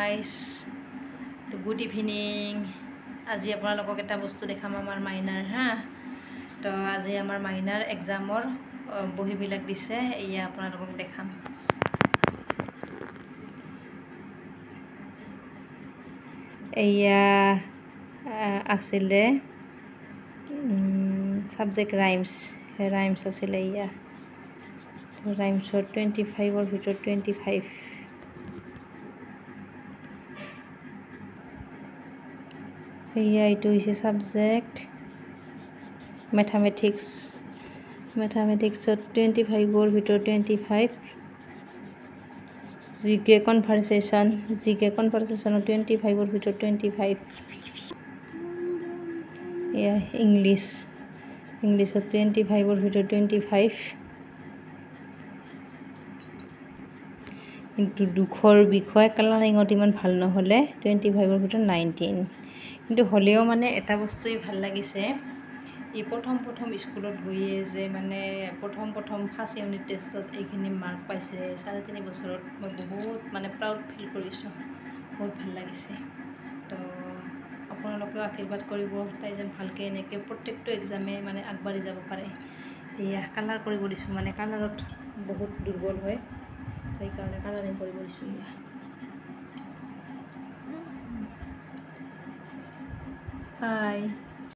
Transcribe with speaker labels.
Speaker 1: Guys, good evening. আজি আপোনালোকক এটা বস্তু দেখাম আমাৰ মাইনাৰ হা। তো আজি আমাৰ মাইনাৰ এক্সামৰ বহীবিলাক দিছে, এয়া আপোনালোকক দেখাম। এয়া আছিলে সাবজেক্ট ৰাইমছ আছিলে। এয়া ৰাইমছৰ 25ৰ ভিতৰত 25। এয়া এইটো হৈছে ছাবজেক্ট মেথামেটিক্সত 25ৰ ভিতৰত 25। জিকে কনভাৰচেশ্যনত 25ৰ ভিতৰত 25। এয়া ইংলিছত 25ৰ ভিতৰত 25। কিন্তু দুখৰ বিষয় কালাৰিঙত ইমান ভাল নহ'লে 25ৰ ভিতৰত 19। কিন্তু হ'লেও মানে এটা বস্তুৱেই ভাল লাগিছে, ই প্ৰথম স্কুলত গৈয়ে যে মানে প্ৰথম ফাৰ্ষ্ট ইউনিট টেষ্টত এইখিনি মাৰ্ক পাইছে। 3.5 বছৰত মই বহুত মানে প্ৰাউড ফিল কৰিছোঁ, বহুত ভাল লাগিছে। তো আপোনালোকেও আশীৰ্বাদ কৰিব, তাই যেন ভালকৈ এনেকৈ প্ৰত্যেকটো এক্সামে মানে আগবাঢ়ি যাব পাৰে। এয়া কালাৰ কৰিব দিছোঁ, মানে কালাৰত বহুত দুৰ্বল হয়, সেইকাৰণে কালাৰিং কৰিব দিছোঁ। এয়া হাই।